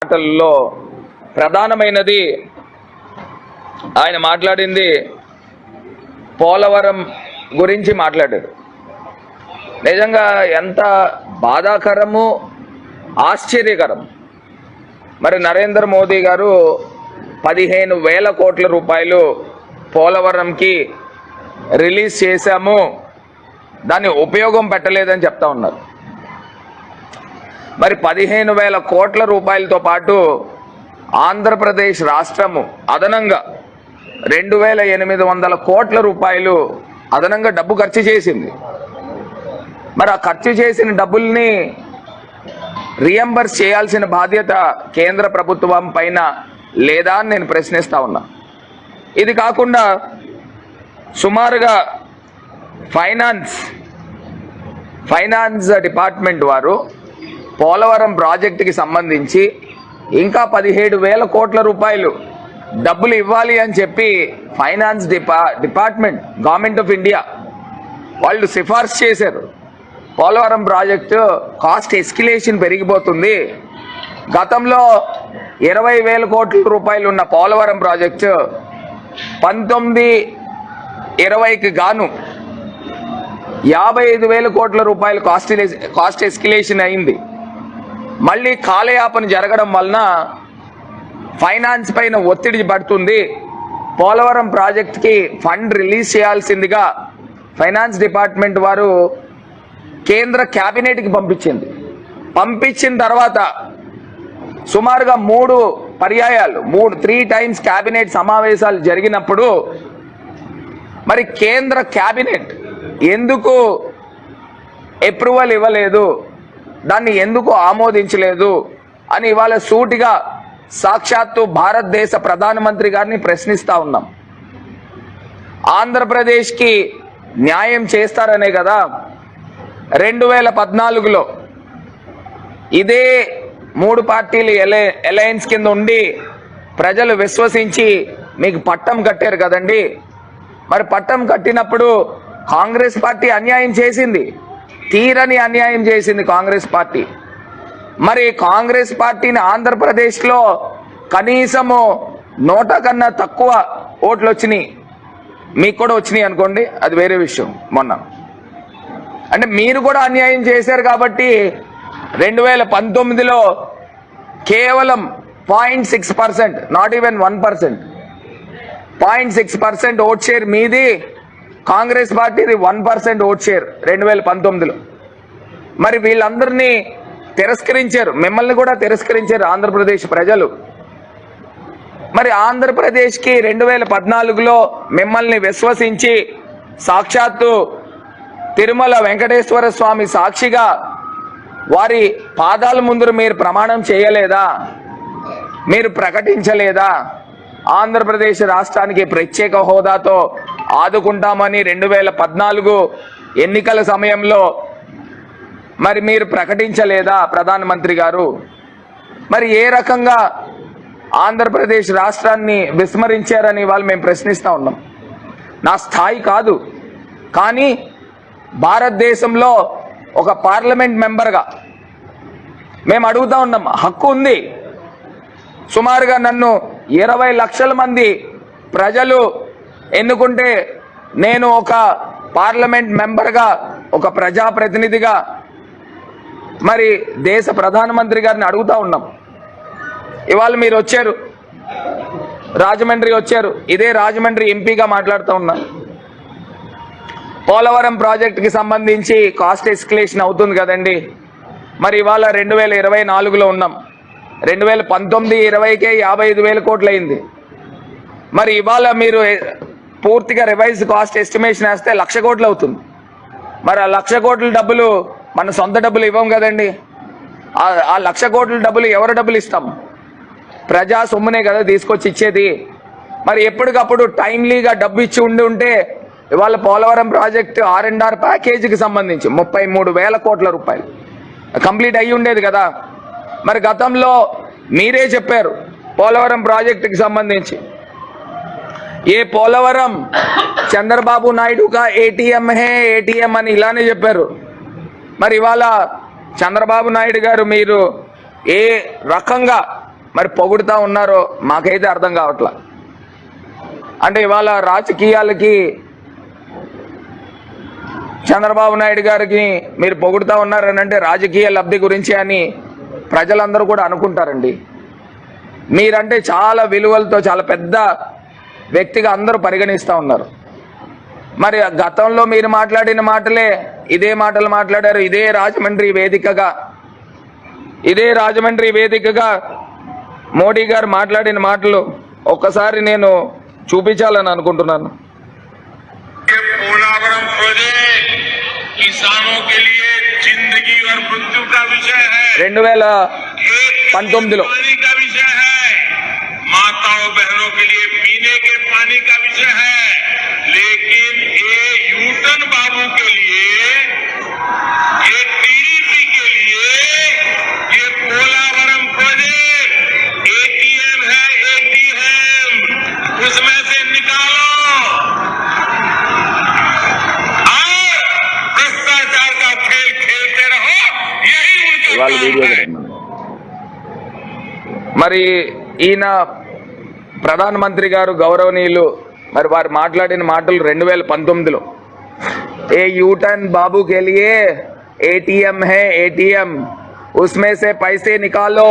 మాటల్లో ప్రధానమైనది ఆయన మాట్లాడింది పోలవరం గురించి మాట్లాడారు. నిజంగా ఎంత బాధాకరము, ఆశ్చర్యకరం. మరి నరేంద్ర మోదీ గారు 15,000 కోట్ల రూపాయలు పోలవరంకి రిలీజ్ చేశాము, దాన్ని ఉపయోగం పెట్టలేదని చెప్తా ఉన్నారు. మరి 15,000 కోట్ల రూపాయలతో పాటు ఆంధ్రప్రదేశ్ రాష్ట్రము అదనంగా 2,800 కోట్ల రూపాయలు అదనంగా డబ్బు ఖర్చు చేసింది. మరి ఆ ఖర్చు చేసిన డబ్బుల్ని రియంబర్స్ చేయాల్సిన బాధ్యత కేంద్ర ప్రభుత్వం పైన లేదా అని నేను ప్రశ్నిస్తా ఉన్నా. ఇది కాకుండా సుమారుగా ఫైనాన్స్ డిపార్ట్మెంట్ వారు పోలవరం ప్రాజెక్టుకి సంబంధించి ఇంకా 17,000 కోట్ల రూపాయలు డబ్బులు ఇవ్వాలి అని చెప్పి finance department government of India వాళ్ళు సిఫార్సు చేశారు. పోలవరం ప్రాజెక్టు కాస్ట్ ఎస్కిలేషన్ పెరిగిపోతుంది. గతంలో 20,000 కోట్ల రూపాయలు ఉన్న పోలవరం ప్రాజెక్టు 19-20కి గాను 55,000 కోట్ల రూపాయలు కాస్ట్ ఎస్కిలేషన్ అయింది. మళ్ళీ కాలయాపన జరగడం వలన ఫైనాన్స్ పైన ఒత్తిడి పడుతుంది. పోలవరం ప్రాజెక్ట్కి ఫండ్ రిలీజ్ చేయాల్సిందిగా ఫైనాన్స్ డిపార్ట్మెంట్ వారు కేంద్ర క్యాబినెట్కి పంపించిన తర్వాత సుమారుగా 3 పర్యాయాలు 3 టైమ్స్ క్యాబినెట్ సమావేశాలు జరిగినప్పుడు మరి కేంద్ర క్యాబినెట్ ఎందుకు అప్రూవల్ ఇవ్వలేదు, దాన్ని ఎందుకు ఆమోదించలేదు అని ఇవాళ సూటిగా సాక్షాత్తు భారతదేశ ప్రధానమంత్రి గారిని ప్రశ్నిస్తా ఉన్నాం. ఆంధ్రప్రదేశ్కి న్యాయం చేస్తారనే కదా 2014లో ఇదే 3 పార్టీలు అలయన్స్ కింద ఉండి ప్రజలు విశ్వసించి మీకు పట్టం కట్టారు కదండి. మరి పట్టం కట్టినప్పుడు కాంగ్రెస్ పార్టీ అన్యాయం చేసింది, తీరని అన్యాయం చేసింది కాంగ్రెస్ పార్టీ. మరి కాంగ్రెస్ పార్టీని ఆంధ్రప్రదేశ్లో కనీసము 100 కన్నా తక్కువ ఓట్లు వచ్చినాయి. మీకు కూడా వచ్చినాయి అనుకోండి, అది వేరే విషయం. మొన్న అంటే మీరు కూడా అన్యాయం చేశారు కాబట్టి 2019లో కేవలం 0.6%, నాట్ ఈవెన్ 1%, 0.6% ఓట్ షేర్ మీది, కాంగ్రెస్ పార్టీది 1% ఓట్ షేర్ 2019లో. మరి వీళ్ళందరినీ తిరస్కరించారు, మిమ్మల్ని కూడా తిరస్కరించారు ఆంధ్రప్రదేశ్ ప్రజలు. మరి ఆంధ్రప్రదేశ్కి 2014లో మిమ్మల్ని విశ్వసించి సాక్షాత్తు తిరుమల వెంకటేశ్వర స్వామి సాక్షిగా వారి పాదాల ముందు మీరు ప్రమాణం చేయలేదా, మీరు ప్రకటించలేదా? ఆంధ్రప్రదేశ్ రాష్ట్రానికి ప్రత్యేక హోదాతో ఆదుకుంటామని 2014 ఎన్నికల సమయంలో మరి మీరు ప్రకటించలేదా ప్రధానమంత్రి గారు? మరి ఏ రకంగా ఆంధ్రప్రదేశ్ రాష్ట్రాన్ని విస్మరించారని వాళ్ళు మేము ప్రశ్నిస్తూ ఉన్నాం. నా స్థాయి కాదు, కానీ భారతదేశంలో ఒక పార్లమెంట్ మెంబర్గా మేము అడుగుతా ఉన్నాం. హక్కు ఉంది. సుమారుగా నన్ను 20 లక్షల మంది ప్రజలు ఎన్నుకుంటే నేను ఒక పార్లమెంట్ మెంబర్గా, ఒక ప్రజాప్రతినిధిగా మరి దేశ ప్రధానమంత్రి గారిని అడుగుతా ఉన్నాం. ఇవాళ మీరు వచ్చారు, రాజమండ్రి వచ్చారు, ఇదే రాజమండ్రి ఎంపీగా మాట్లాడుతూ ఉన్నా. పోలవరం ప్రాజెక్టుకి సంబంధించి కాస్ట్ ఎస్కలేషన్ అవుతుంది కదండి. మరి ఇవాళ 2024లో ఉన్నాం. 2019-20కే 55,000 కోట్లు అయింది. మరి ఇవాళ మీరు పూర్తిగా రివైజ్ కాస్ట్ ఎస్టిమేషన్ వేస్తే 1,00,000 కోట్లు అవుతుంది. మరి ఆ 1,00,000 కోట్ల డబ్బులు మన సొంత డబ్బులు ఇవ్వం కదండి. ఆ 1,00,000 కోట్ల డబ్బులు ఎవరు డబ్బులు ఇస్తాం? ప్రజా సొమ్మునే కదా తీసుకొచ్చి ఇచ్చేది. మరి ఎప్పటికప్పుడు టైమ్లీగా డబ్బు ఇచ్చి ఉంటే ఇవాళ పోలవరం ప్రాజెక్టు R&R ప్యాకేజీకి సంబంధించి 33,000 కోట్ల రూపాయలు కంప్లీట్ అయ్యి ఉండేది కదా. మరి గతంలో మీరే చెప్పారు పోలవరం ప్రాజెక్టుకి సంబంధించి, ఏ పోలవరం చంద్రబాబు నాయుడు కా ఏటీఎం హే ఏటీఎం అని ఇలానే చెప్పారు. మరి ఇవాళ చంద్రబాబు నాయుడు గారు మీరు ఏ రకంగా మరి పొగుడుతా ఉన్నారో మాకైతే అర్థం కావట్లా. అంటే ఇవాళ రాజకీయాలకి చంద్రబాబు నాయుడు గారికి మీరు పొగుడుతా ఉన్నారని అంటే రాజకీయ లబ్ధి గురించి అని ప్రజలందరూ కూడా అనుకుంటారండి. మీరంటే చాలా విలువలతో చాలా పెద్ద వ్యక్తిగా అందరూ పరిగణిస్తూ ఉన్నారు. మరి గతంలో మీరు మాట్లాడిన మాటలే ఇదే మాటలు మాట్లాడారు. ఇదే రాజమండ్రి వేదికగా మోడీ గారు మాట్లాడిన మాటలు ఒక్కసారి నేను చూపించాలని అనుకుంటున్నాను. पोलावरम प्रोजेक्ट किसानों के लिए जिंदगी और मृत्यु का विषय है। 2019 पानी का विषय है, माताओं बहनों के लिए पीने के पानी का विषय है। लेकिन ये यूटन बाबू के लिए, ये टीडीपी के लिए ये पोलावरम प्रोजेक्ट एटीएम है, एटीएम उसमें से निकालो వాళ్ళ వీడియో. మరి ఈయన ప్రధానమంత్రి గారు గౌరవనీయులు మరి వారు మాట్లాడిన మాటలు 2019లో ఏ యూటర్న్ బాబు के लिए एटीएम है, एटीएम उसमें से पैसे निकालो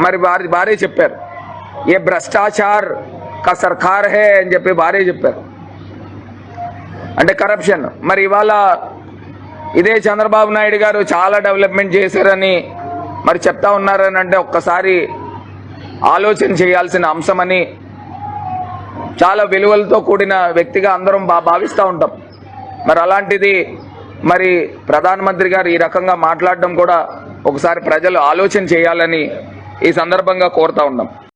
మరి వారే చెప్పారు. ఏ భ్రష్టాచార్ కా సర్కార్ హే అని చెప్పి వారే చెప్పారు. అంటే కరప్షన్. మరి ఇవాళ ఇదే చంద్రబాబు నాయుడు గారు చాలా డెవలప్మెంట్ చేశారని మరి చెప్తా ఉన్నారని అంటే ఒక్కసారి ఆలోచన చేయాల్సిన అంశమని చాలా విలువలతో కూడిన వ్యక్తిగా అందరం భావిస్తూ ఉంటాం. మరి అలాంటిది మరి ప్రధానమంత్రి గారు ఈ రకంగా మాట్లాడడం కూడా ఒకసారి ప్రజలు ఆలోచన చేయాలని ఈ సందర్భంగా కోరుతా ఉన్నాం.